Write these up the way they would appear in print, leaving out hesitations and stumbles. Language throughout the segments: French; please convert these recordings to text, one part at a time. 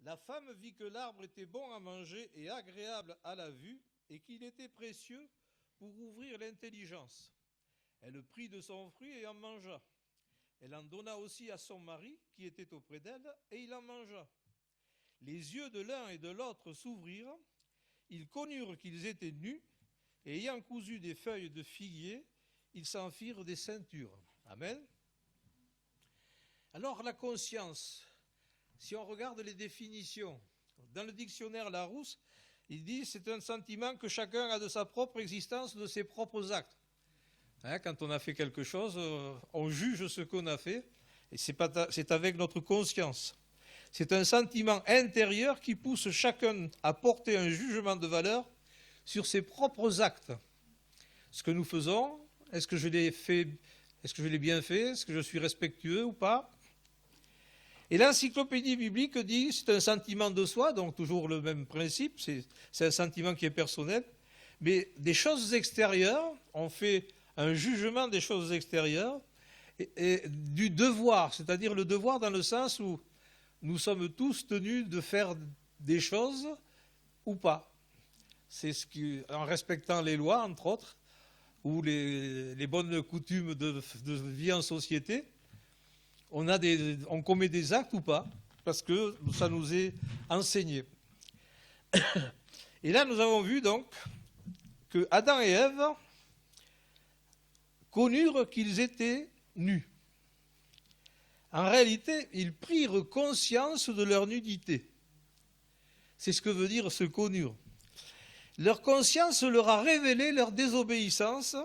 La femme vit que l'arbre était bon à manger et agréable à la vue, et qu'il était précieux pour ouvrir l'intelligence. Elle prit de son fruit et en mangea. Elle en donna aussi à son mari, qui était auprès d'elle, et il en mangea. Les yeux de l'un et de l'autre s'ouvrirent, ils connurent qu'ils étaient nus, et ayant cousu des feuilles de figuier, ils s'en firent des ceintures. Amen. Alors la conscience, si on regarde les définitions, dans le dictionnaire Larousse, il dit c'est un sentiment que chacun a de sa propre existence, de ses propres actes. Quand on a fait quelque chose, on juge ce qu'on a fait, et c'est avec notre conscience. C'est un sentiment intérieur qui pousse chacun à porter un jugement de valeur sur ses propres actes. Ce que nous faisons, est-ce que je l'ai fait, est-ce que je l'ai bien fait, est-ce que je suis respectueux ou pas? Et l'encyclopédie biblique dit c'est un sentiment de soi, donc toujours le même principe, c'est un sentiment qui est personnel, mais des choses extérieures, on fait un jugement des choses extérieures et du devoir, c'est-à-dire le devoir dans le sens où nous sommes tous tenus de faire des choses ou pas. C'est ce qui, en respectant les lois, entre autres, ou les bonnes coutumes de vie en société, on commet des actes ou pas, parce que ça nous est enseigné. Et là, nous avons vu donc que Adam et Ève connurent qu'ils étaient nus. En réalité, ils prirent conscience de leur nudité. C'est ce que veut dire se connurent. Leur conscience leur a révélé leur désobéissance.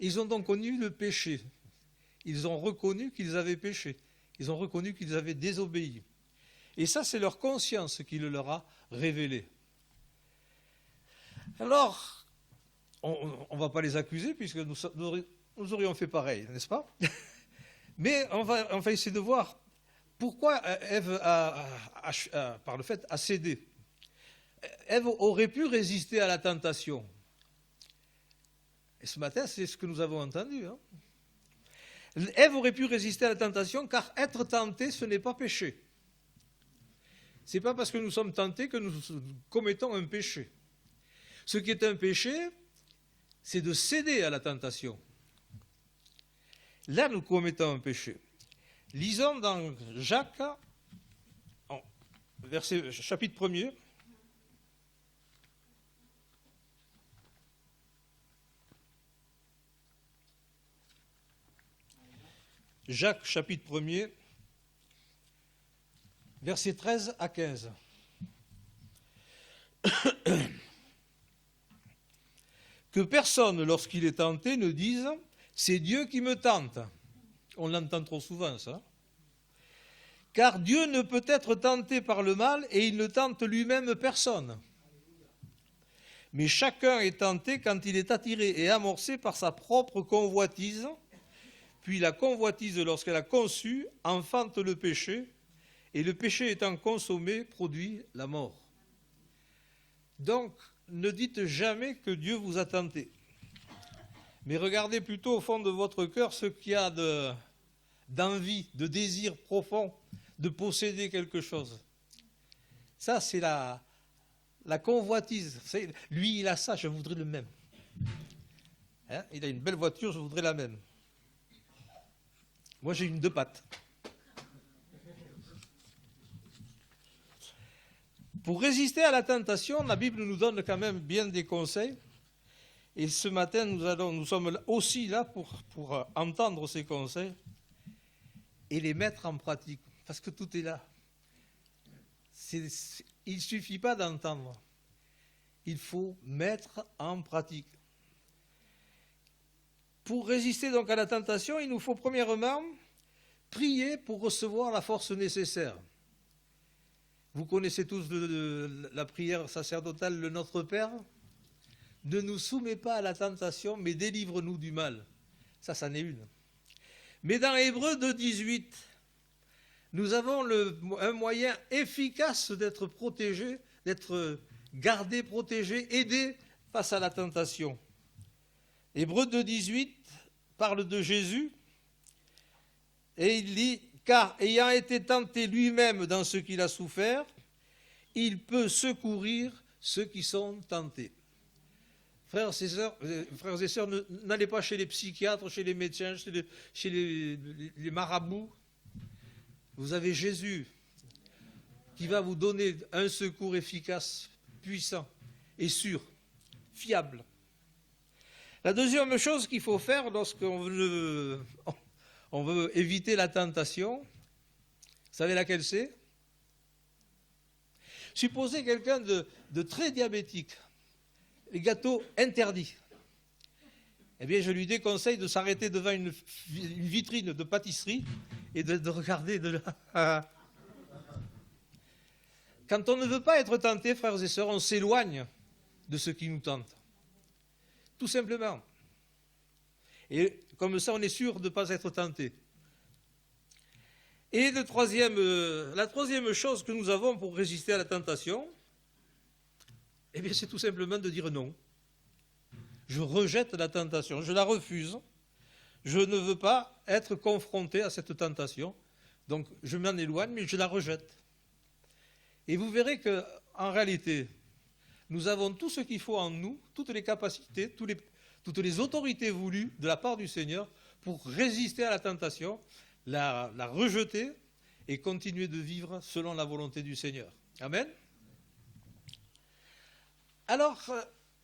Ils ont donc connu le péché. Ils ont reconnu qu'ils avaient péché. Ils ont reconnu qu'ils avaient désobéi. Et ça, c'est leur conscience qui le leur a révélé. Alors, on ne va pas les accuser puisque nous aurions fait pareil, n'est-ce pas? Mais on va essayer de voir pourquoi Ève par le fait, a cédé. Ève aurait pu résister à la tentation. Et ce matin, c'est ce que nous avons entendu. Ève aurait pu résister à la tentation, car être tenté, ce n'est pas péché. Ce n'est pas parce que nous sommes tentés que nous commettons un péché. Ce qui est un péché, c'est de céder à la tentation. Là, nous commettons un péché. Lisons dans Jacques, chapitre 1er. Jacques, chapitre 1er, versets 13 à 15. Que personne, lorsqu'il est tenté, ne dise « c'est Dieu qui me tente ». On l'entend trop souvent, ça. Car Dieu ne peut être tenté par le mal et il ne tente lui-même personne. Mais chacun est tenté quand il est attiré et amorcé par sa propre convoitise. Puis la convoitise, lorsqu'elle a conçu, enfante le péché, et le péché étant consommé, produit la mort. Donc, ne dites jamais que Dieu vous a tenté. Mais regardez plutôt au fond de votre cœur ce qu'il y a d'envie, de désir profond, de posséder quelque chose. Ça, c'est la convoitise. Lui, il a ça, je voudrais le même. Il a une belle voiture, je voudrais la même. Moi, j'ai une 2 pattes. Pour résister à la tentation, la Bible nous donne quand même bien des conseils. Et ce matin, nous sommes aussi là pour entendre ces conseils et les mettre en pratique. Parce que tout est là. Il ne suffit pas d'entendre. Il faut mettre en pratique. Pour résister donc à la tentation, il nous faut premièrement prier pour recevoir la force nécessaire. Vous connaissez tous la prière sacerdotale, le Notre Père. Ne nous soumets pas à la tentation, mais délivre-nous du mal. Ça en est une. Mais dans Hébreux 2,18, nous avons un moyen efficace d'être protégé, d'être gardé, protégé, aidé face à la tentation. Hébreux 2,18 parle de Jésus et il dit car ayant été tenté lui-même dans ce qu'il a souffert, il peut secourir ceux qui sont tentés. Frères et sœurs, n'allez pas chez les psychiatres, chez les médecins, chez les marabouts. Vous avez Jésus qui va vous donner un secours efficace, puissant et sûr, fiable. La deuxième chose qu'il faut faire lorsqu'on veut éviter la tentation, vous savez laquelle c'est? Supposez quelqu'un de très diabétique, les gâteaux interdits. Eh bien, je lui déconseille de s'arrêter devant une vitrine de pâtisserie et de regarder de là. Quand on ne veut pas être tenté, frères et sœurs, on s'éloigne de ce qui nous tente. Tout simplement. Et comme ça, on est sûr de ne pas être tenté. Et la troisième chose que nous avons pour résister à la tentation, eh bien, c'est tout simplement de dire non. Je rejette la tentation, je la refuse. Je ne veux pas être confronté à cette tentation. Donc, je m'en éloigne, mais je la rejette. Et vous verrez qu'en réalité, nous avons tout ce qu'il faut en nous, toutes les capacités, toutes les autorités voulues de la part du Seigneur pour résister à la tentation, la rejeter et continuer de vivre selon la volonté du Seigneur. Amen. Alors,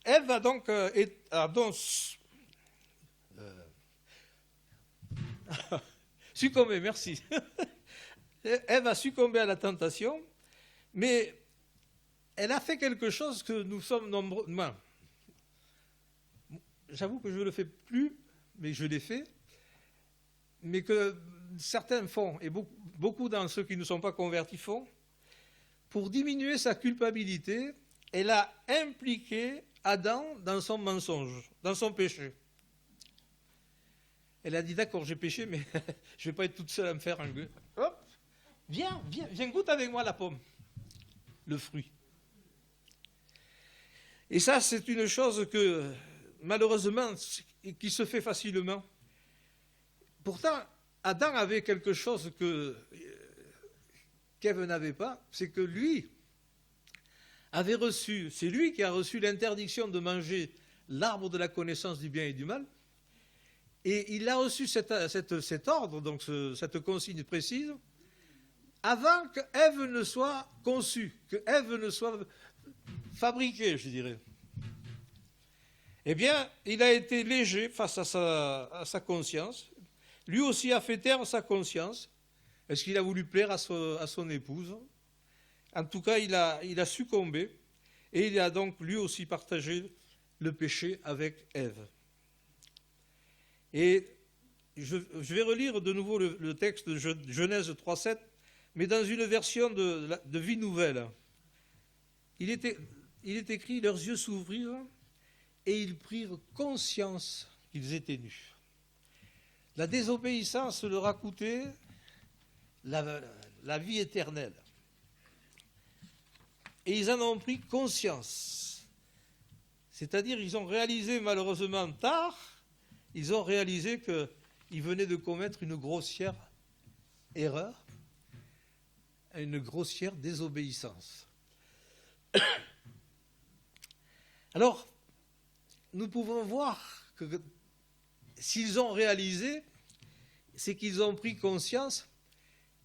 Ève a donc succombé, merci. Ève a succombé à la tentation, mais elle a fait quelque chose que nous sommes nombreux. J'avoue que je ne le fais plus, mais je l'ai fait. Mais que certains font, et beaucoup dans ceux qui ne sont pas convertis font, pour diminuer sa culpabilité, elle a impliqué Adam dans son mensonge, dans son péché. Elle a dit, d'accord, j'ai péché, mais je ne vais pas être toute seule à me faire un gueux. Hop, viens, goûte avec moi la pomme, le fruit. Et ça, c'est une chose que, malheureusement, qui se fait facilement. Pourtant, Adam avait quelque chose qu'Ève n'avait pas, c'est que lui c'est lui qui a reçu l'interdiction de manger l'arbre de la connaissance du bien et du mal, et il a reçu cet ordre, donc cette consigne précise, avant que Ève ne soit conçue, que Ève ne soit fabriquée, je dirais. Eh bien, il a été léger face à sa conscience. Lui aussi a fait taire sa conscience. Est-ce qu'il a voulu plaire à son épouse? En tout cas, il a succombé et il a donc lui aussi partagé le péché avec Ève. Et je vais relire de nouveau le texte de Genèse 3,7, mais dans une version de Vie Nouvelle. Il est écrit, leurs yeux s'ouvrirent et ils prirent conscience qu'ils étaient nus. La désobéissance leur a coûté la vie éternelle. Et ils en ont pris conscience. C'est-à-dire, ils ont réalisé malheureusement tard, ils ont réalisé qu'ils venaient de commettre une grossière erreur, une grossière désobéissance. Alors, nous pouvons voir que s'ils ont réalisé, c'est qu'ils ont pris conscience,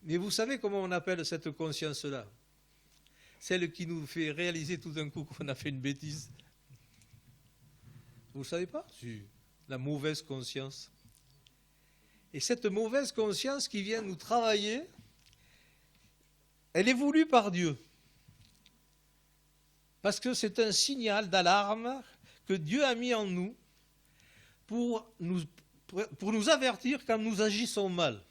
mais vous savez comment on appelle cette conscience-là? Celle qui nous fait réaliser tout d'un coup qu'on a fait une bêtise. Vous ne savez pas? Si. La mauvaise conscience. Et cette mauvaise conscience qui vient nous travailler, elle est voulue par Dieu. Parce que c'est un signal d'alarme que Dieu a mis en nous pour nous avertir quand nous agissons mal.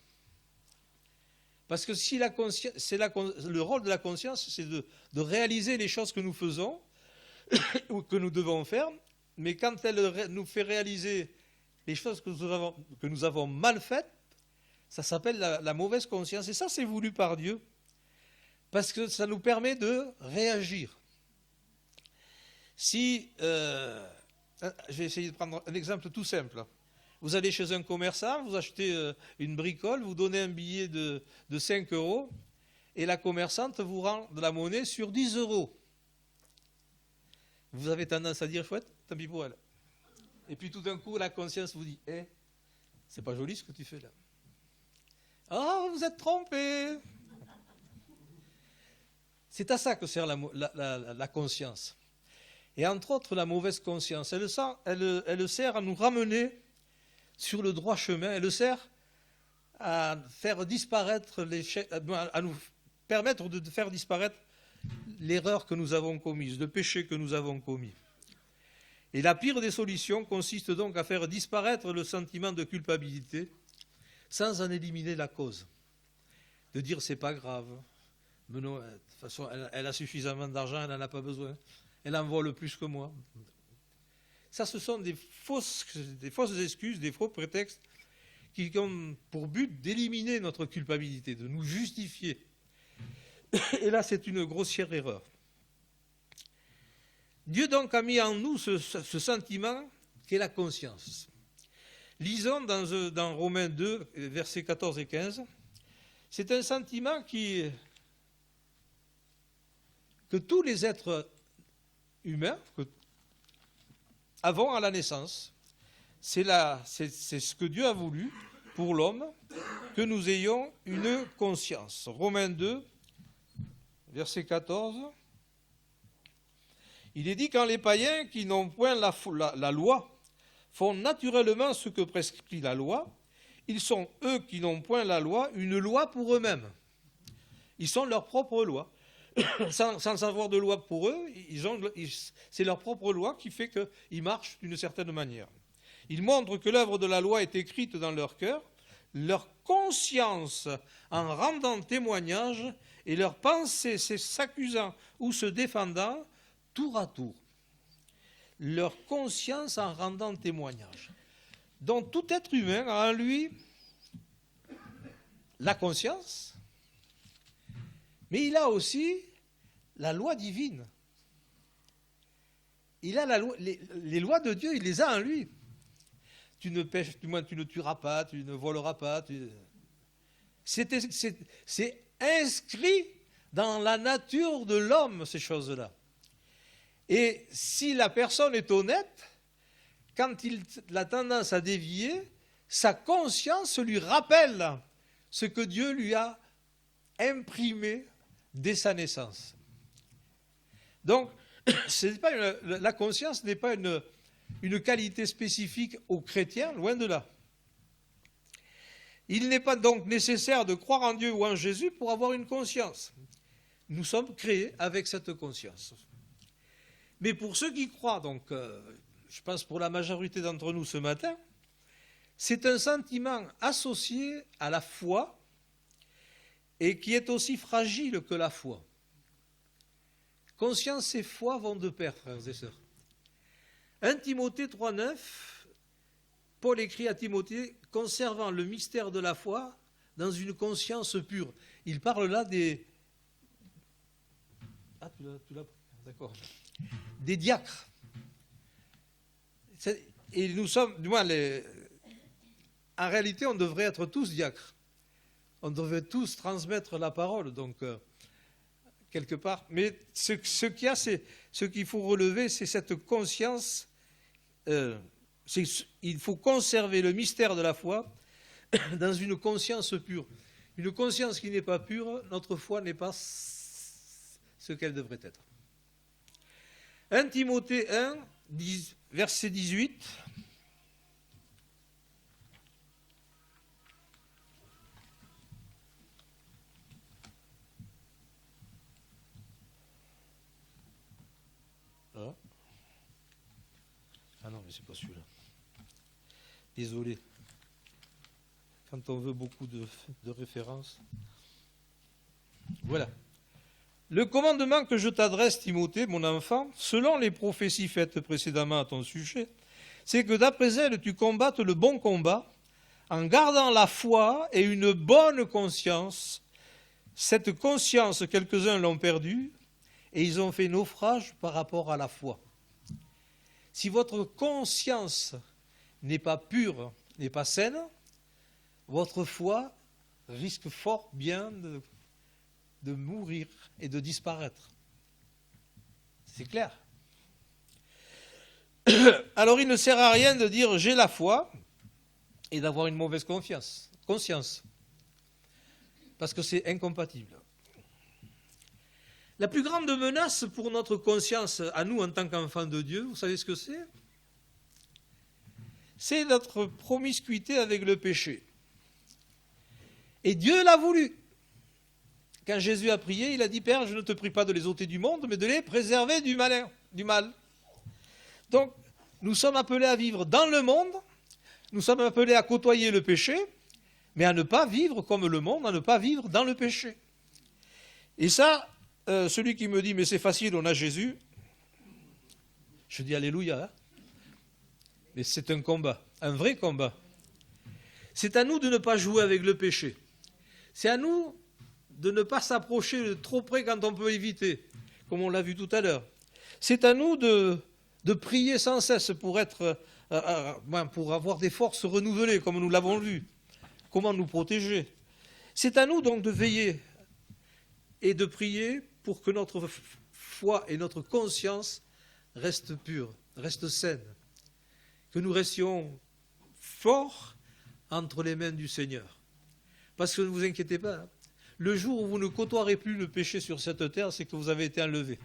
Parce que si le rôle de la conscience, c'est de réaliser les choses que nous faisons ou que nous devons faire, mais quand elle nous fait réaliser les choses que nous avons mal faites, ça s'appelle la mauvaise conscience. Et ça, c'est voulu par Dieu, parce que ça nous permet de réagir. Je vais essayer de prendre un exemple tout simple. Vous allez chez un commerçant, vous achetez une bricole, vous donnez un billet de 5 euros, et la commerçante vous rend de la monnaie sur 10 euros. Vous avez tendance à dire, chouette, tant pis pour elle. Et puis tout d'un coup, la conscience vous dit, c'est pas joli ce que tu fais là. Ah, vous êtes trompé. C'est à ça que sert la conscience. Et entre autres, la mauvaise conscience, elle sert à nous ramener sur le droit chemin, elle sert à faire disparaître à nous permettre de faire disparaître l'erreur que nous avons commise, le péché que nous avons commis. Et la pire des solutions consiste donc à faire disparaître le sentiment de culpabilité sans en éliminer la cause. De dire c'est pas grave, mais non, de toute façon elle a suffisamment d'argent, elle n'en a pas besoin, elle en vole plus que moi. Ça, ce sont des fausses excuses, des faux prétextes qui ont pour but d'éliminer notre culpabilité, de nous justifier. Et là, c'est une grossière erreur. Dieu donc a mis en nous ce sentiment qu'est la conscience. Lisons dans Romains 2, versets 14 et 15. C'est un sentiment que tous les êtres humains avons à la naissance. C'est ce que Dieu a voulu pour l'homme, que nous ayons une conscience. Romains 2, verset 14. Il est dit, quand les païens qui n'ont point la loi font naturellement ce que prescrit la loi, ils sont, eux qui n'ont point la loi, une loi pour eux-mêmes. Ils sont leur propre loi. Sans avoir de loi pour eux, c'est leur propre loi qui fait qu'ils marchent d'une certaine manière. Ils montrent que l'œuvre de la loi est écrite dans leur cœur, leur conscience en rendant témoignage et leur pensée s'accusant ou se défendant tour à tour. Leur conscience en rendant témoignage. Donc tout être humain a en lui la conscience, mais il a aussi la loi divine. Il a les lois de Dieu, il les a en lui. Tu ne pêches, du moins tu ne tueras pas, tu ne voleras pas. C'est inscrit dans la nature de l'homme, ces choses-là. Et si la personne est honnête, quand il a tendance à dévier, sa conscience lui rappelle ce que Dieu lui a imprimé dès sa naissance. Donc, la conscience n'est pas une qualité spécifique aux chrétiens, loin de là. Il n'est pas donc nécessaire de croire en Dieu ou en Jésus pour avoir une conscience. Nous sommes créés avec cette conscience. Mais pour ceux qui croient, donc, je pense pour la majorité d'entre nous ce matin, c'est un sentiment associé à la foi et qui est aussi fragile que la foi. Conscience et foi vont de pair, frères et sœurs. 1 Timothée 3,9, Paul écrit à Timothée, conservant le mystère de la foi dans une conscience pure. Il parle là des... Ah, tu l'as... D'accord. Des diacres. Et nous sommes, du moins, en réalité, on devrait être tous diacres. On devrait tous transmettre la parole, donc, quelque part. Mais ce qu'il faut relever, c'est cette conscience. Il faut conserver le mystère de la foi dans une conscience pure. Une conscience qui n'est pas pure, notre foi n'est pas ce qu'elle devrait être. 1 Timothée 1, verset 18. Ah non, mais c'est pas celui-là. Désolé. Quand on veut beaucoup de références. Voilà. Le commandement que je t'adresse, Timothée, mon enfant, selon les prophéties faites précédemment à ton sujet, c'est que d'après elles, tu combattes le bon combat en gardant la foi et une bonne conscience. Cette conscience, quelques-uns l'ont perdue et ils ont fait naufrage par rapport à la foi. Si votre conscience n'est pas pure n'est pas saine, votre foi risque fort bien de mourir et de disparaître. C'est clair. Alors il ne sert à rien de dire j'ai la foi et d'avoir une mauvaise conscience, parce que c'est incompatible. La plus grande menace pour notre conscience, à nous en tant qu'enfants de Dieu, vous savez ce que c'est? C'est notre promiscuité avec le péché. Et Dieu l'a voulu. Quand Jésus a prié, il a dit, Père, je ne te prie pas de les ôter du monde, mais de les préserver du mal. Donc, nous sommes appelés à vivre dans le monde, nous sommes appelés à côtoyer le péché, mais à ne pas vivre comme le monde, à ne pas vivre dans le péché. Et ça, celui qui me dit, mais c'est facile, on a Jésus, je dis Alléluia, hein. Mais c'est un combat, un vrai combat. C'est à nous de ne pas jouer avec le péché. C'est à nous de ne pas s'approcher de trop près quand on peut éviter, comme on l'a vu tout à l'heure. C'est à nous de prier sans cesse pour avoir des forces renouvelées, comme nous l'avons vu. Comment nous protéger? C'est à nous donc de veiller et de prier pour que notre foi et notre conscience restent pures, restent saines. Que nous restions forts entre les mains du Seigneur. Parce que ne vous inquiétez pas, hein, le jour où vous ne côtoierez plus le péché sur cette terre, c'est que vous avez été enlevé.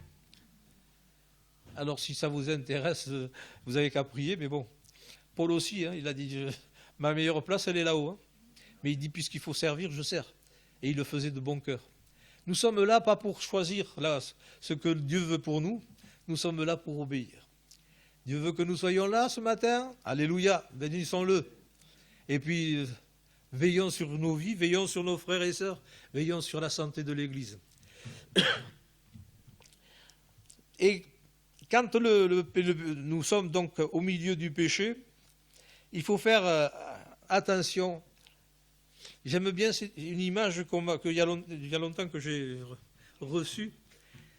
Alors si ça vous intéresse, vous n'avez qu'à prier, mais bon. Paul aussi, hein, il a dit, ma meilleure place, elle est là-haut. Hein. Mais il dit, puisqu'il faut servir, je sers. Et il le faisait de bon cœur. Nous sommes là pas pour choisir là, ce que Dieu veut pour nous, nous sommes là pour obéir. Dieu veut que nous soyons là ce matin. Alléluia, bénissons-le. Et puis, veillons sur nos vies, veillons sur nos frères et sœurs, veillons sur la santé de l'Église. Et quand nous sommes donc au milieu du péché, il faut faire attention. J'aime bien une image qu'il y a longtemps que j'ai reçue.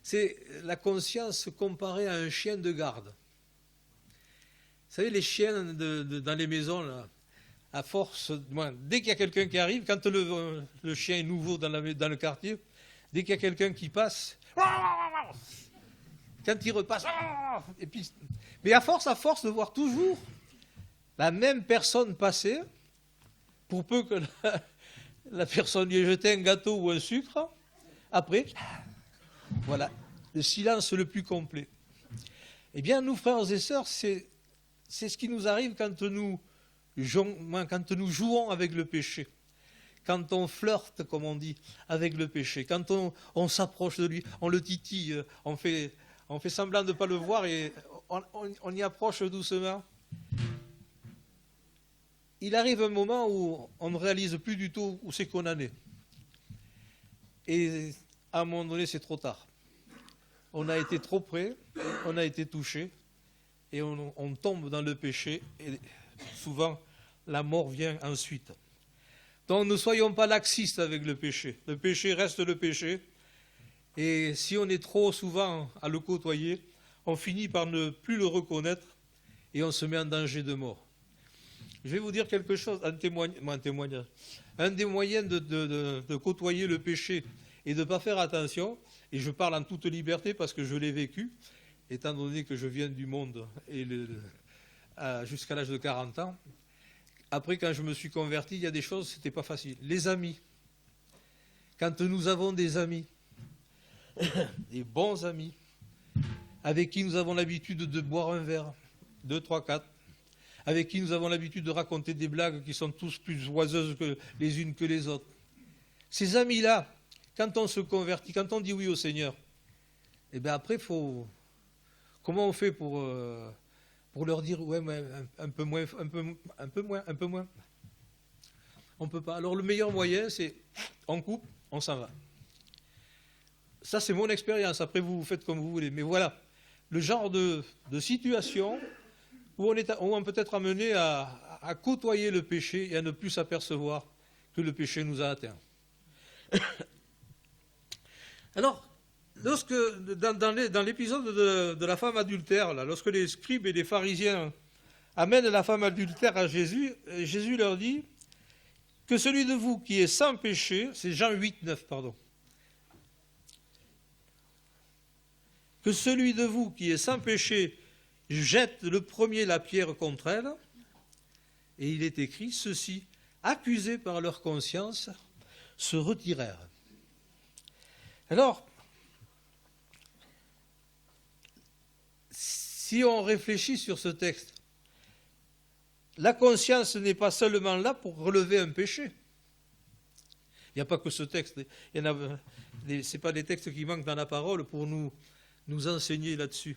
C'est la conscience comparée à un chien de garde. Vous savez, les chiens dans les maisons, là, à force, dès qu'il y a quelqu'un qui arrive, quand le chien est nouveau dans le quartier, dès qu'il y a quelqu'un qui passe, quand il repasse, et puis, mais à force de voir toujours la même personne passer, pour peu que la personne lui ait jeté un gâteau ou un sucre, après, voilà, le silence le plus complet. Eh bien, nous, frères et sœurs, c'est ce qui nous arrive quand nous jouons avec le péché, quand on flirte, comme on dit, avec le péché, quand on s'approche de lui, on le titille, on fait semblant de ne pas le voir et on y approche doucement. Il arrive un moment où on ne réalise plus du tout où c'est qu'on en est. Et à un moment donné, c'est trop tard. On a été trop près, on a été touché, et on tombe dans le péché, et souvent la mort vient ensuite. Donc ne soyons pas laxistes avec le péché. Le péché reste le péché, et si on est trop souvent à le côtoyer, on finit par ne plus le reconnaître, et on se met en danger de mort. Je vais vous dire quelque chose, un témoignage. Un des moyens de côtoyer le péché et de ne pas faire attention, et je parle en toute liberté parce que je l'ai vécu, étant donné que je viens du monde et jusqu'à l'âge de 40 ans. Après, quand je me suis converti, il y a des choses, ce n'était pas facile. Les amis. Quand nous avons des amis, des bons amis, avec qui nous avons l'habitude de boire un verre, 2, 3, 4, avec qui nous avons l'habitude de raconter des blagues qui sont tous plus oiseuses que les unes que les autres. Ces amis-là, quand on se convertit, quand on dit oui au Seigneur, eh bien après, comment on fait pour leur dire ouais, mais un peu moins, on ne peut pas. Alors le meilleur moyen, c'est on coupe, on s'en va. Ça, c'est mon expérience. Après, vous faites comme vous voulez. Mais voilà, le genre de situation où on peut être amené à côtoyer le péché et à ne plus s'apercevoir que le péché nous a atteints. Alors, dans l'épisode de la femme adultère, là, lorsque les scribes et les pharisiens amènent la femme adultère à Jésus. Et Jésus leur dit que celui de vous qui est sans péché, c'est Jean 8, 9, pardon. Que celui de vous qui est sans péché jette le premier la pierre contre elle. Et il est écrit, ceux-ci, accusés par leur conscience, se retirèrent. Alors, si on réfléchit sur ce texte, la conscience n'est pas seulement là pour relever un péché. Il n'y a pas que ce texte. Ce n'est pas des textes qui manquent dans la parole pour nous enseigner là-dessus.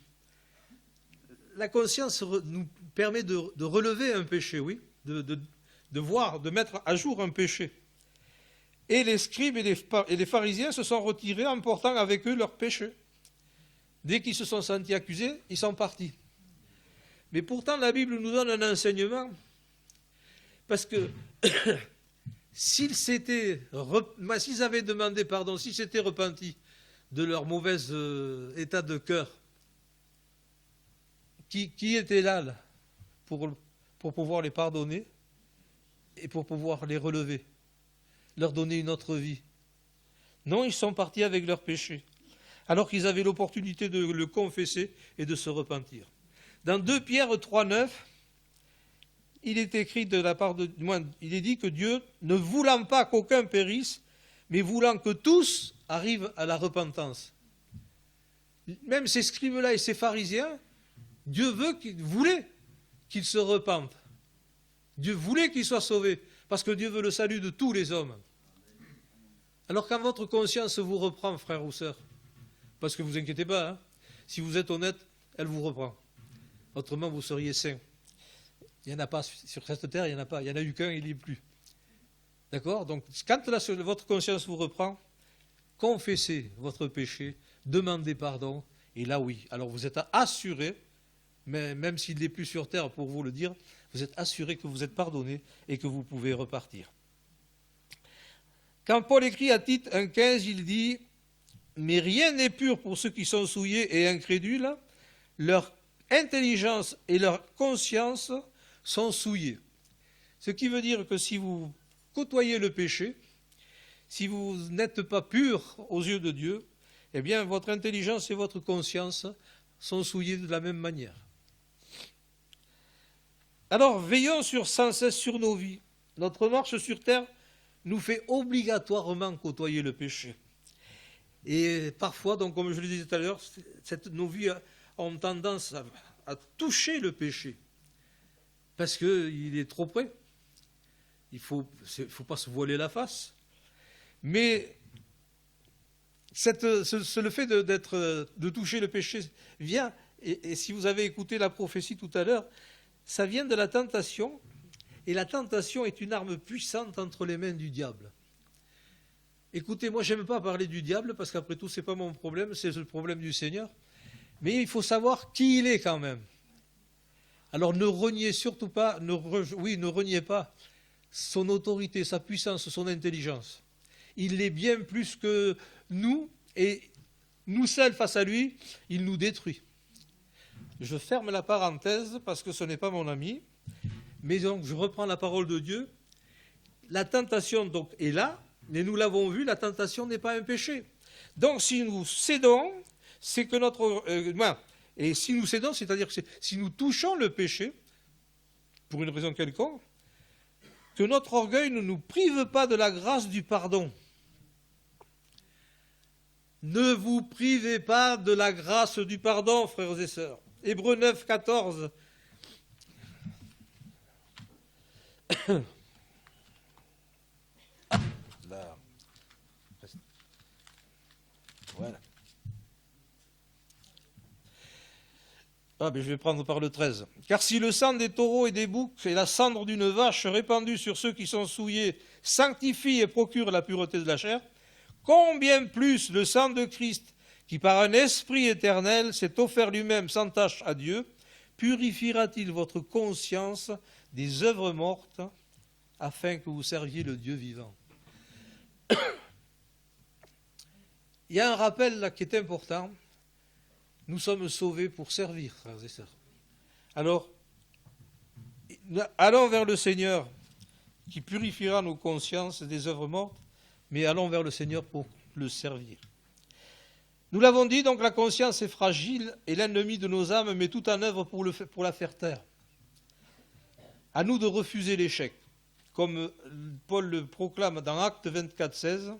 La conscience nous permet de relever un péché, oui, de voir, de mettre à jour un péché. Et les scribes et les pharisiens se sont retirés en portant avec eux leurs péchés. Dès qu'ils se sont sentis accusés, ils sont partis. Mais pourtant, la Bible nous donne un enseignement, parce que s'ils avaient demandé pardon, s'ils s'étaient repentis de leur mauvais état de cœur, qui était là pour pouvoir les pardonner et pour pouvoir les relever, leur donner une autre vie? Non, ils sont partis avec leurs péchés, alors qu'ils avaient l'opportunité de le confesser et de se repentir. Dans 2 Pierre 3, 9, il est écrit il est dit que Dieu, ne voulant pas qu'aucun périsse, mais voulant que tous arrivent à la repentance. Même ces scribes-là et ces pharisiens, Dieu voulait qu'ils se repentent. Dieu voulait qu'ils soient sauvés, parce que Dieu veut le salut de tous les hommes. Alors quand votre conscience vous reprend, frère ou sœur, parce que vous inquiétez pas, hein, si vous êtes honnête, elle vous reprend. Autrement, vous seriez saint. Il n'y en a pas sur cette terre, il n'y en a pas. Il n'y en a eu qu'un, il n'y est plus. D'accord? Donc, quand votre conscience vous reprend, confessez votre péché, demandez pardon, et là, oui. Alors, vous êtes assuré, mais même s'il n'est plus sur terre pour vous le dire, vous êtes assuré que vous êtes pardonné et que vous pouvez repartir. Quand Paul écrit à Tite 1,15, il dit « Mais rien n'est pur pour ceux qui sont souillés et incrédules, leur intelligence et leur conscience sont souillées. » Ce qui veut dire que si vous côtoyez le péché, si vous n'êtes pas pur aux yeux de Dieu, eh bien votre intelligence et votre conscience sont souillées de la même manière. Alors veillons sans cesse sur nos vies. Notre marche sur terre nous fait obligatoirement côtoyer le péché. Et parfois, donc, comme je le disais tout à l'heure, nos vies ont tendance à toucher le péché, parce qu'il est trop près. Il ne faut pas se voiler la face. Mais le fait de toucher le péché vient, et si vous avez écouté la prophétie tout à l'heure, ça vient de la tentation, et la tentation est une arme puissante entre les mains du diable. Écoutez, moi je n'aime pas parler du diable, parce qu'après tout, ce n'est pas mon problème, c'est le problème du Seigneur. Mais il faut savoir qui il est quand même. Alors ne reniez surtout pas, ne reniez pas son autorité, sa puissance, son intelligence. Il l'est bien plus que nous, et nous seuls face à lui, il nous détruit. Je ferme la parenthèse parce que ce n'est pas mon ami, mais donc je reprends la parole de Dieu. La tentation donc est là, mais nous l'avons vu, la tentation n'est pas un péché. Donc si nous cédons, c'est que et si nous cédons, c'est-à-dire que si nous touchons le péché, pour une raison quelconque, que notre orgueil ne nous prive pas de la grâce du pardon. Ne vous privez pas de la grâce du pardon, frères et sœurs. Hébreux 9, 14. Là. Voilà. Je vais prendre par le 13. « Car si le sang des taureaux et des boucs et la cendre d'une vache répandue sur ceux qui sont souillés sanctifie et procure la pureté de la chair, combien plus le sang de Christ, qui par un esprit éternel s'est offert lui-même sans tache à Dieu, purifiera-t-il votre conscience des œuvres mortes, afin que vous serviez le Dieu vivant ?» Il y a un rappel là qui est important. Nous sommes sauvés pour servir, frères et sœurs. Alors, Allons vers le Seigneur qui purifiera nos consciences des œuvres mortes, mais allons vers le Seigneur pour le servir. Nous l'avons dit, donc la conscience est fragile et l'ennemi de nos âmes met tout en œuvre pour la faire taire. À nous de refuser l'échec. Comme Paul le proclame dans Actes 24, 16,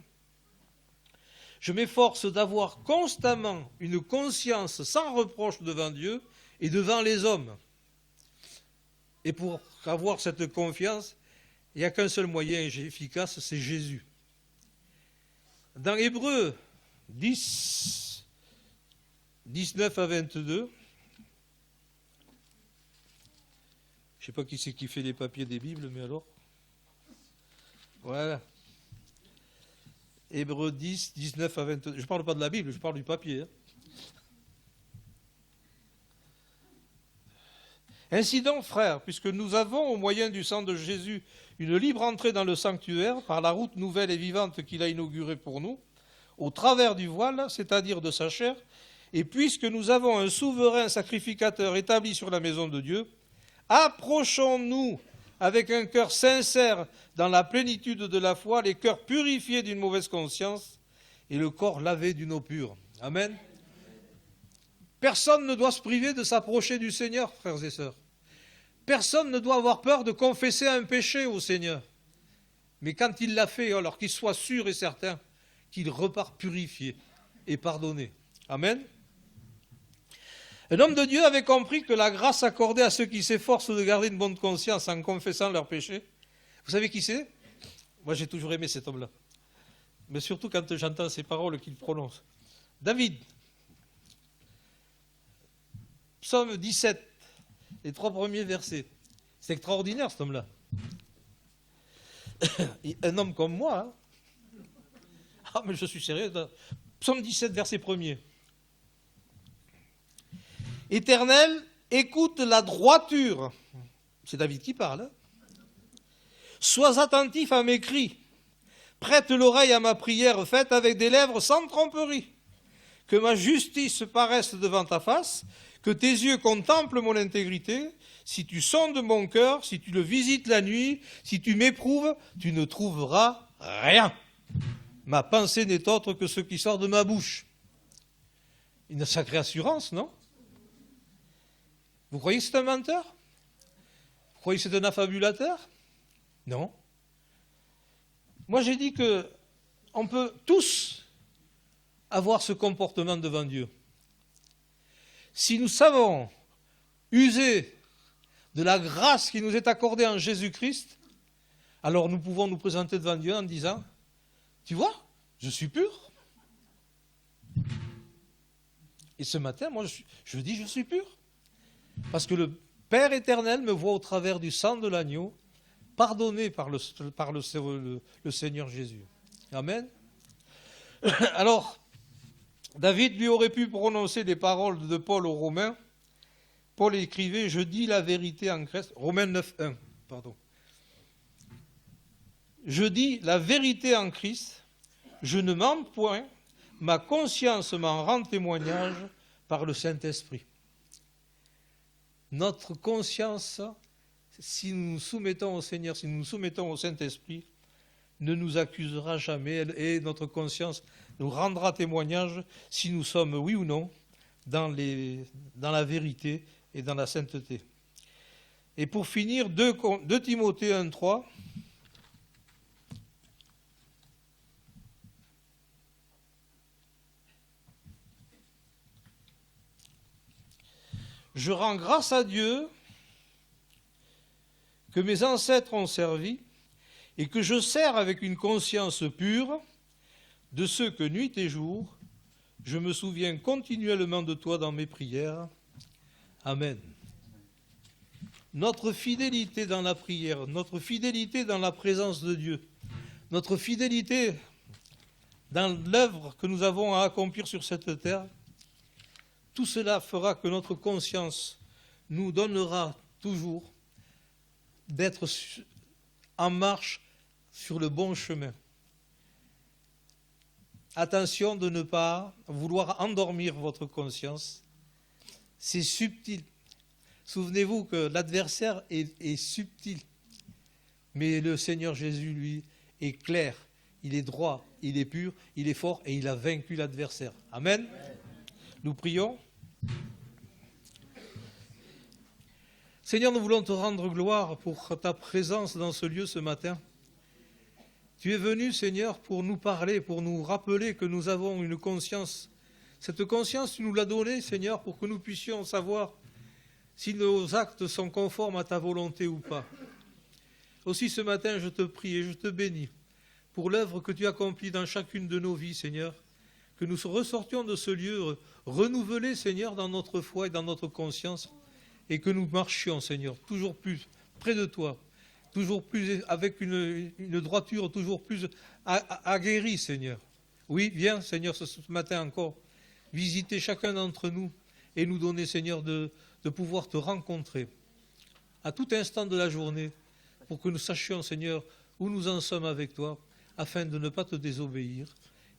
« Je m'efforce d'avoir constamment une conscience sans reproche devant Dieu et devant les hommes. » Et pour avoir cette confiance, il n'y a qu'un seul moyen efficace, c'est Jésus. Dans Hébreux 10, 19 à 22, je ne sais pas qui c'est qui fait les papiers des Bibles, mais alors, voilà. Hébreux 10, 19 à 22. Je ne parle pas de la Bible, je parle du papier. Ainsi donc, frères, puisque nous avons, au moyen du sang de Jésus, une libre entrée dans le sanctuaire par la route nouvelle et vivante qu'il a inaugurée pour nous, au travers du voile, c'est-à-dire de sa chair, et puisque nous avons un souverain sacrificateur établi sur la maison de Dieu, approchons-nous avec un cœur sincère dans la plénitude de la foi, les cœurs purifiés d'une mauvaise conscience et le corps lavé d'une eau pure. Amen. Personne ne doit se priver de s'approcher du Seigneur, frères et sœurs. Personne ne doit avoir peur de confesser un péché au Seigneur. Mais quand il l'a fait, alors qu'il soit sûr et certain qu'il repart purifié et pardonné. Amen. Un homme de Dieu avait compris que la grâce accordée à ceux qui s'efforcent de garder une bonne conscience en confessant leurs péchés, vous savez qui c'est? Moi, j'ai toujours aimé cet homme-là. Mais surtout quand j'entends ces paroles qu'il prononce. David, Psaume 17, les 3 premiers versets. C'est extraordinaire, cet homme-là. Un homme comme moi. Hein. Ah, mais je suis sérieux. Psaume 17, verset 1er. Éternel, écoute la droiture. C'est David qui parle. Hein. Sois attentif à mes cris. Prête l'oreille à ma prière faite avec des lèvres sans tromperie. Que ma justice paraisse devant ta face, que tes yeux contemplent mon intégrité. Si tu sondes mon cœur, si tu le visites la nuit, si tu m'éprouves, tu ne trouveras rien. Ma pensée n'est autre que ce qui sort de ma bouche. Une sacrée assurance, non? Vous croyez que c'est un menteur? Vous croyez que c'est un affabulateur? Non. Moi, j'ai dit que on peut tous avoir ce comportement devant Dieu. Si nous savons user de la grâce qui nous est accordée en Jésus-Christ, alors nous pouvons nous présenter devant Dieu en disant, tu vois, je suis pur. Et ce matin, moi, je dis, je suis pur. Parce que le Père éternel me voit au travers du sang de l'agneau, pardonné par le Seigneur Jésus. Amen. Alors, David lui aurait pu prononcer des paroles de Paul aux Romains. Paul écrivait, je dis la vérité en Christ. Romains 9, 1, pardon. Je dis la vérité en Christ, je ne mens point, ma conscience m'en rend témoignage par le Saint-Esprit. Notre conscience, si nous nous soumettons au Seigneur, si nous nous soumettons au Saint-Esprit, ne nous accusera jamais et notre conscience nous rendra témoignage si nous sommes, oui ou non, dans la vérité et dans la sainteté. Et pour finir, 2 Timothée 1, 3. Je rends grâce à Dieu que mes ancêtres ont servi et que je sers avec une conscience pure de ce que nuit et jour, je me souviens continuellement de toi dans mes prières. Amen. Notre fidélité dans la prière, notre fidélité dans la présence de Dieu, notre fidélité dans l'œuvre que nous avons à accomplir sur cette terre, tout cela fera que notre conscience nous donnera toujours d'être en marche sur le bon chemin. Attention de ne pas vouloir endormir votre conscience. C'est subtil. Souvenez-vous que l'adversaire est subtil. Mais le Seigneur Jésus, lui, est clair. Il est droit, il est pur, il est fort et il a vaincu l'adversaire. Amen. Nous prions. Seigneur, nous voulons te rendre gloire pour ta présence dans ce lieu ce matin. Tu es venu, Seigneur, pour nous parler, pour nous rappeler que nous avons une conscience. Cette conscience, tu nous l'as donnée, Seigneur, pour que nous puissions savoir si nos actes sont conformes à ta volonté ou pas. Aussi ce matin, je te prie et je te bénis pour l'œuvre que tu accomplis dans chacune de nos vies, Seigneur, que nous ressortions de ce lieu renouvelés, Seigneur, dans notre foi et dans notre conscience, et que nous marchions, Seigneur, toujours plus près de toi, toujours plus avec une droiture toujours plus aguerrie, Seigneur. Oui, viens, Seigneur, ce matin encore, visiter chacun d'entre nous et nous donner, Seigneur, de pouvoir te rencontrer à tout instant de la journée, pour que nous sachions, Seigneur, où nous en sommes avec toi, afin de ne pas te désobéir,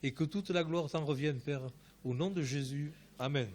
et que toute la gloire t'en revienne, Père, au nom de Jésus. Amen.